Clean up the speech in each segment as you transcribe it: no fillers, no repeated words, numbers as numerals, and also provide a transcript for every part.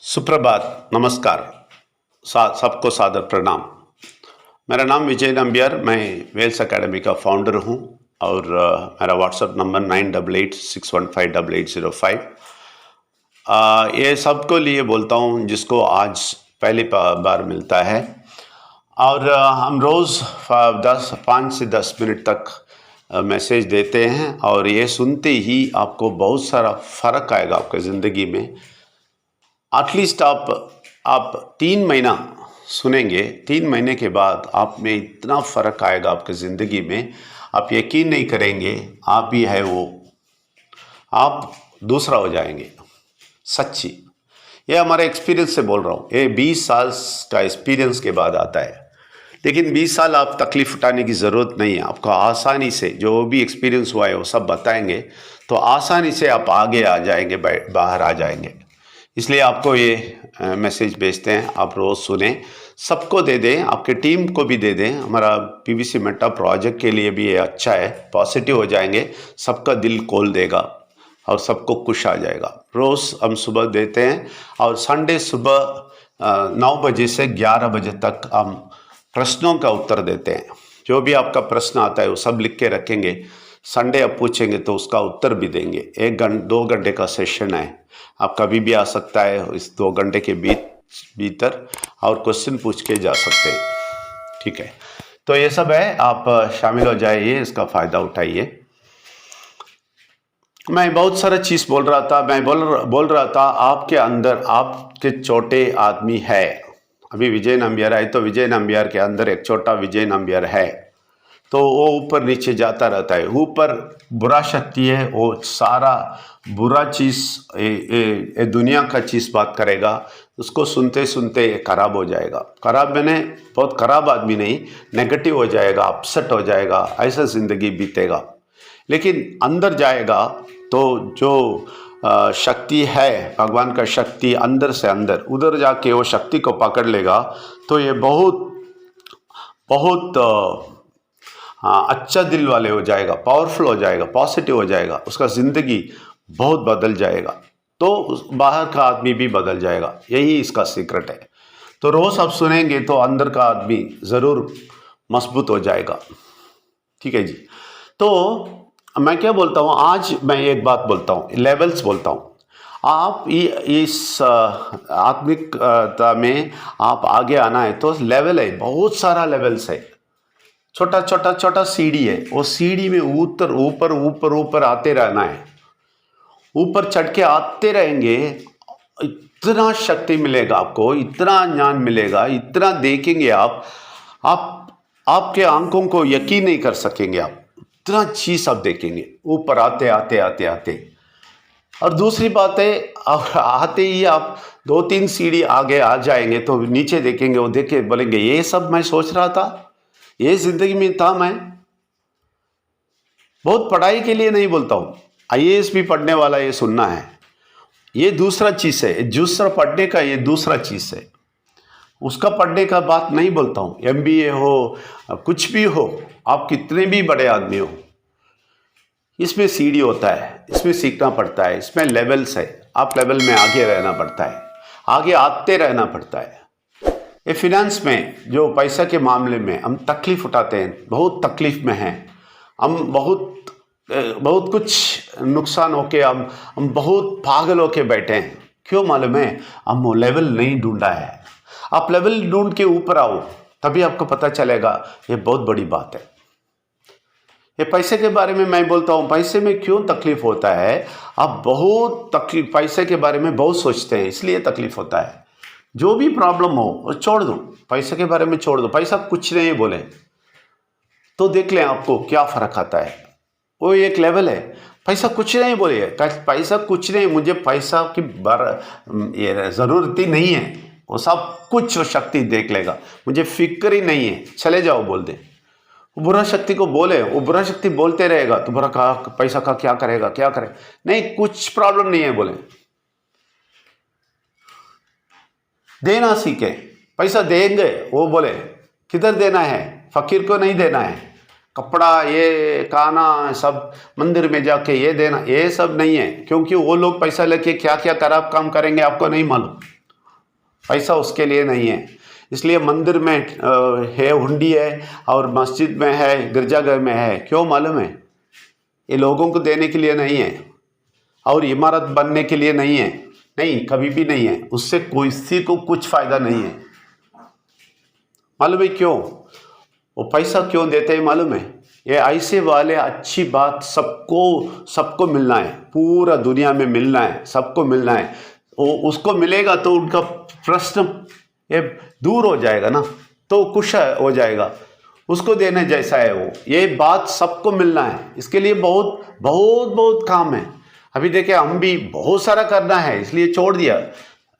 सुप्रभात, नमस्कार, सबको सादर प्रणाम। मेरा नाम विजय नंबियार, मैं वेल्स एकेडमी का फाउंडर हूँ और मेरा व्हाट्सएप नंबर 9886158805। ये सबको लिए बोलता हूँ जिसको आज पहली बार मिलता है और हम रोज़ 5 से 10 मिनट तक मैसेज देते हैं और ये सुनते ही आपको बहुत सारा फ़र्क आएगा आपके ज़िंदगी में। एटलीस्ट आप 3 महीना सुनेंगे, 3 महीने के बाद आप में इतना फ़र्क आएगा आपकी ज़िंदगी में, आप यकीन नहीं करेंगे, आप ही है वो, आप दूसरा हो जाएंगे। सच्ची, ये हमारे एक्सपीरियंस से बोल रहा हूँ, ये 20 साल का एक्सपीरियंस के बाद आता है। लेकिन 20 साल आप तकलीफ़ उठाने की ज़रूरत नहीं है, आपको आसानी से जो भी एक्सपीरियंस हुआ है वो सब बताएंगे तो आसानी से आप आगे आ जाएंगे, बाहर आ जाएंगे। इसलिए आपको ये मैसेज भेजते हैं, आप रोज़ सुने, सबको दे दें, आपके टीम को भी दे दें। हमारा पीवीसी मेटा प्रोजेक्ट के लिए भी ये अच्छा है, पॉजिटिव हो जाएंगे, सबका दिल खोल देगा और सबको खुश आ जाएगा। रोज़ हम सुबह देते हैं और संडे सुबह 9 बजे से 11 बजे तक हम प्रश्नों का उत्तर देते हैं। जो भी आपका प्रश्न आता है वो सब लिख के रखेंगे, संडे आप पूछेंगे तो उसका उत्तर भी देंगे। 2 घंटे का सेशन है, आप कभी भी आ सकता है इस 2 घंटे के भीतर और क्वेश्चन पूछ के जा सकते हैं। ठीक है, तो ये सब है, आप शामिल हो जाइए, इसका फ़ायदा उठाइए। मैं बहुत सारा चीज़ बोल रहा था, मैं बोल रहा था आपके अंदर आपके छोटे आदमी है। अभी विजय नंबियार है तो विजय नंबियार के अंदर एक छोटा विजय नंबियार है, तो वो ऊपर नीचे जाता रहता है। ऊपर बुरा शक्ति है, वो सारा बुरा चीज़ ये दुनिया का चीज़ बात करेगा, उसको सुनते सुनते खराब हो जाएगा। खराब मैंने बहुत खराब आदमी नहीं, नेगेटिव हो जाएगा, अपसेट हो जाएगा, ऐसा ज़िंदगी बीतेगा। लेकिन अंदर जाएगा तो जो शक्ति है, भगवान का शक्ति अंदर से अंदर, उधर जाके वो शक्ति को पकड़ लेगा तो ये बहुत अच्छा दिल वाले हो जाएगा, पावरफुल हो जाएगा, पॉजिटिव हो जाएगा, उसका ज़िंदगी बहुत बदल जाएगा, तो बाहर का आदमी भी बदल जाएगा। यही इसका सीक्रेट है। तो रोज़ आप सुनेंगे तो अंदर का आदमी ज़रूर मजबूत हो जाएगा। ठीक है जी। तो मैं क्या बोलता हूँ, आज मैं एक बात बोलता हूँ, लेवल्स बोलता हूँ। आप इस आत्मिकता में आप आगे आना है तो लेवल है, बहुत सारा लेवल्स है, छोटा सीढ़ी है, वो सीढ़ी में ऊपर ऊपर ऊपर ऊपर आते रहना है। ऊपर चढ़ के आते रहेंगे, इतना शक्ति मिलेगा आपको, इतना ज्ञान मिलेगा, इतना देखेंगे आप आपके आंखों को यकीन नहीं कर सकेंगे। आप इतना चीज़ आप देखेंगे ऊपर आते आते आते आते। और दूसरी बात है, आते ही आप 2-3 सीढ़ी आगे आ जाएंगे तो नीचे देखेंगे, वो देखे बोलेंगे ये सब मैं सोच रहा था, ये जिंदगी में था। मैं बहुत पढ़ाई के लिए नहीं बोलता हूँ, आईएएस भी पढ़ने वाला ये सुनना है, ये दूसरा चीज़ है। दूसरा पढ़ने का ये दूसरा चीज़ है, उसका पढ़ने का बात नहीं बोलता हूँ। एमबीए हो, कुछ भी हो, आप कितने भी बड़े आदमी हो, इसमें सीढ़ी होता है, इसमें सीखना पड़ता है, इसमें लेवल्स है। आप लेवल में आगे रहना पड़ता है, आगे आते रहना पड़ता है। ये फिनेंस में जो पैसा के मामले में हम तकलीफ़ उठाते हैं, बहुत तकलीफ़ में हैं हम, बहुत कुछ नुकसान होके हम बहुत पागल होके बैठे हैं। क्यों मालूम है? हम वो लेवल नहीं ढूंढा है। आप लेवल ढूंढ के ऊपर आओ, तभी आपको पता चलेगा। ये बहुत बड़ी बात है। ये पैसे के बारे में मैं बोलता हूँ, पैसे में क्यों तकलीफ होता है? आप बहुत तकलीफ, पैसे के बारे में बहुत सोचते हैं, इसलिए तकलीफ होता है। जो भी प्रॉब्लम हो वो छोड़ दो, पैसे के बारे में छोड़ दो। पैसा कुछ नहीं बोले तो देख लें आपको क्या फ़र्क आता है। वो एक लेवल है, पैसा कुछ नहीं बोले, पैसा कुछ नहीं, मुझे पैसा की ये ज़रूरत ही नहीं है, वो सब कुछ वो शक्ति देख लेगा, मुझे फिक्र ही नहीं है, चले जाओ बोल दे। वो बुरा शक्ति को बोले, वो बुरा शक्ति बोलते रहेगा, तो बुरा का पैसा का क्या करेगा, क्या करे, नहीं कुछ प्रॉब्लम नहीं है बोले। देना सीखे, पैसा देंगे, वो बोले किधर देना है, फकीर को नहीं देना है, कपड़ा ये खाना सब मंदिर में जाके ये देना, ये सब नहीं है। क्योंकि वो लोग पैसा लेके क्या क्या खराब काम करेंगे आपको नहीं मालूम। पैसा उसके लिए नहीं है। इसलिए मंदिर में है, हुंडी है, और मस्जिद में है, गिरजाघर में है, क्यों मालूम है? ये लोगों को देने के लिए नहीं है और इमारत बनने के लिए नहीं है, नहीं, कभी भी नहीं है। उससे किसी को कुछ फायदा नहीं है। मालूम है क्यों? वो पैसा क्यों देते हैं मालूम है? ये ऐसे वाले अच्छी बात सबको मिलना है, पूरा दुनिया में मिलना है, सबको मिलना है। वो उसको मिलेगा तो उनका प्रश्न ये दूर हो जाएगा ना, तो खुश हो जाएगा। उसको देने जैसा है वो, ये बात सबको मिलना है। इसके लिए बहुत बहुत बहुत काम है। अभी देखिए, हम भी बहुत सारा करना है, इसलिए छोड़ दिया।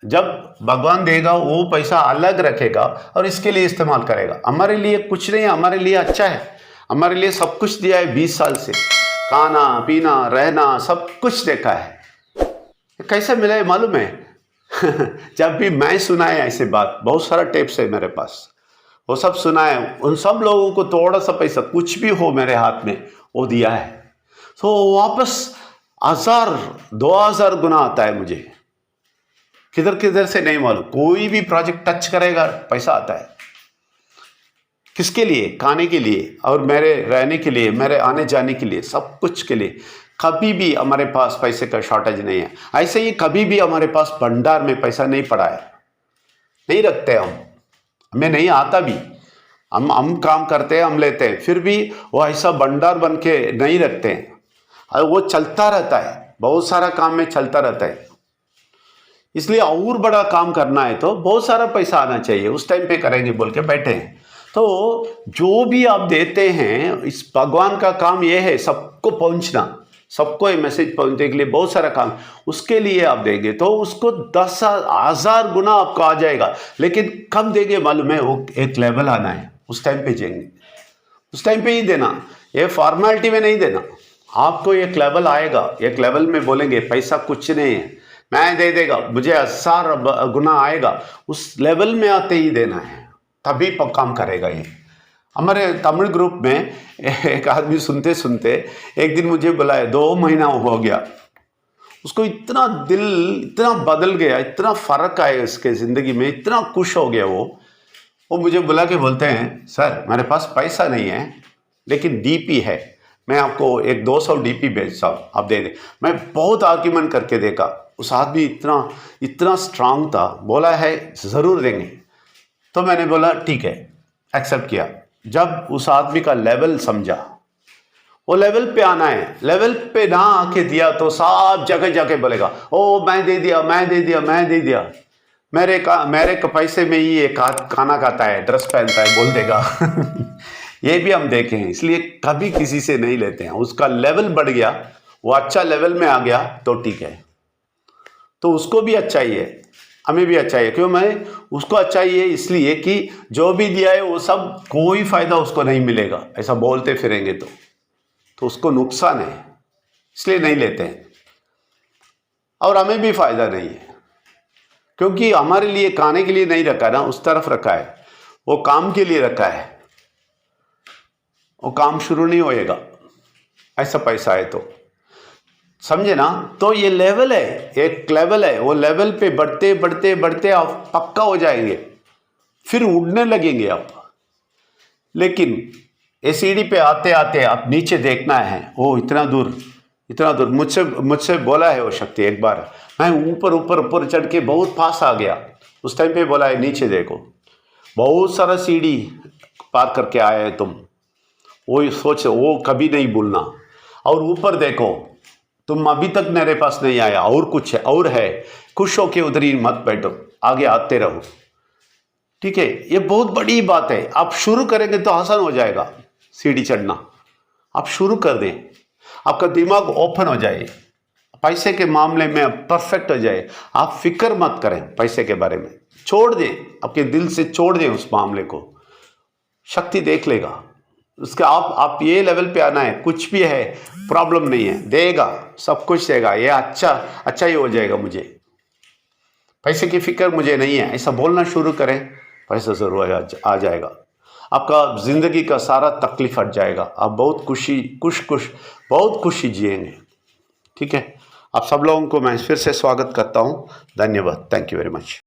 जब भगवान देगा वो पैसा अलग रखेगा और इसके लिए इस्तेमाल करेगा। हमारे लिए कुछ नहीं है, हमारे लिए अच्छा है। हमारे लिए सब कुछ दिया है 20 साल से, खाना पीना रहना सब कुछ देखा है। कैसे मिला है मालूम है? जब भी मैं सुना है ऐसे बात, बहुत सारा टेप्स है मेरे पास, वो सब सुना है। उन सब लोगों को थोड़ा सा पैसा कुछ भी हो मेरे हाथ में वो दिया है, तो वापस 1000 2000 गुना आता है मुझे। किधर किधर से नहीं मालूम, कोई भी प्रोजेक्ट टच करेगा पैसा आता है। किसके लिए? खाने के लिए और मेरे रहने के लिए, मेरे आने जाने के लिए, सब कुछ के लिए। कभी भी हमारे पास पैसे का शॉर्टेज नहीं है। ऐसे ही कभी भी हमारे पास भंडार में पैसा नहीं पड़ा है, नहीं रखते हम, हमें नहीं आता भी। हम काम करते हैं, हम लेते हैं, फिर भी वो ऐसा भंडार बन के नहीं रखते हैं। और वो चलता रहता है, बहुत सारा काम में चलता रहता है। इसलिए और बड़ा काम करना है तो बहुत सारा पैसा आना चाहिए, उस टाइम पे करेंगे बोल के बैठे हैं। तो जो भी आप देते हैं, इस भगवान का काम ये है सबको पहुंचना, सबको ये मैसेज पहुंचने के लिए बहुत सारा काम, उसके लिए आप देंगे तो उसको 10,000 गुना आपको आ जाएगा। लेकिन कब देंगे मालूम है? वो एक लेवल आना है, उस टाइम पे देंगे, उस टाइम पे ही देना। ये फॉर्मेलिटी में नहीं देना। आपको एक लेवल आएगा, एक लेवल में बोलेंगे पैसा कुछ नहीं है, मैं दे देगा, मुझे 1000 गुना आएगा। उस लेवल में आते ही देना है, तभी काम करेगा ये। हमारे तमिल ग्रुप में एक आदमी सुनते सुनते एक दिन मुझे बुलाया, 2 महीना हो गया, उसको इतना दिल इतना बदल गया, इतना फर्क आया उसके ज़िंदगी में, इतना खुश हो गया वो मुझे बुला के बोलते हैं, सर मेरे पास पैसा नहीं है लेकिन डीपी है, मैं आपको एक 200 डीपी भेजता हूँ, आप दे दें। मैं बहुत आर्ग्यूमेंट करके देखा, उस आदमी इतना स्ट्रांग था, बोला है ज़रूर देंगे। तो मैंने बोला ठीक है, एक्सेप्ट किया। जब उस आदमी का लेवल समझा, वो लेवल पे आना है, लेवल पे ना आके दिया तो सब जगह जाके बोलेगा, ओ मैं दे दिया, मैं दे दिया, मैं दे दिया, मेरे पैसे में ही ये खाना खाता है, ड्रेस पहनता है, बोल देगा। ये भी हम देखे हैं। इसलिए कभी किसी से नहीं लेते हैं। उसका लेवल बढ़ गया, वो अच्छा लेवल में आ गया तो ठीक है, तो उसको भी अच्छा ही है, हमें भी अच्छा है। क्यों? मैं उसको अच्छा ही है इसलिए कि जो भी दिया है वो सब कोई फायदा उसको नहीं मिलेगा, ऐसा बोलते फिरेंगे तो उसको नुकसान है, इसलिए नहीं लेते हैं। और हमें भी फायदा नहीं है, क्योंकि हमारे लिए खाने के लिए नहीं रखा ना, उस तरफ रखा है, वो काम के लिए रखा है। वो काम शुरू नहीं होएगा, ऐसा पैसा है तो समझे ना। तो ये लेवल है, एक लेवल है, वो लेवल पे बढ़ते बढ़ते बढ़ते आप पक्का हो जाएंगे, फिर उड़ने लगेंगे आप। लेकिन ये सीढ़ी पे आते आते आप नीचे देखना है, वो इतना दूर मुझसे बोला है वो शक्ति एक बार, मैं ऊपर चढ़ के बहुत पास आ गया। उस टाइम पे बोला है नीचे देखो, बहुत सारा सीढ़ी पार करके आए हैं तुम, वो सोच, वो कभी नहीं भूलना। और ऊपर देखो, तुम अभी तक मेरे पास नहीं आया, और कुछ है, और है, खुश होके उधर ही मत बैठो, आगे आते रहो, ठीक है। ये बहुत बड़ी बात है। आप शुरू करेंगे तो आसान हो जाएगा सीढ़ी चढ़ना। आप शुरू कर दें, आपका दिमाग ओपन हो जाए, पैसे के मामले में परफेक्ट हो जाए। आप फिक्र मत करें पैसे के बारे में, छोड़ दें, आपके दिल से छोड़ दें उस मामले को, शक्ति देख लेगा उसका। आप ये लेवल पे आना है, कुछ भी है प्रॉब्लम नहीं है, देगा, सब कुछ देगा, ये अच्छा ही हो जाएगा। मुझे पैसे की फिक्र मुझे नहीं है, ऐसा बोलना शुरू करें, पैसा जरूर आ जाएगा। आपका जिंदगी का सारा तकलीफ हट जाएगा, आप बहुत बहुत खुशी जिएंगे, ठीक है। आप सब लोगों को मैं फिर से स्वागत करता हूँ। धन्यवाद, थैंक यू वेरी मच।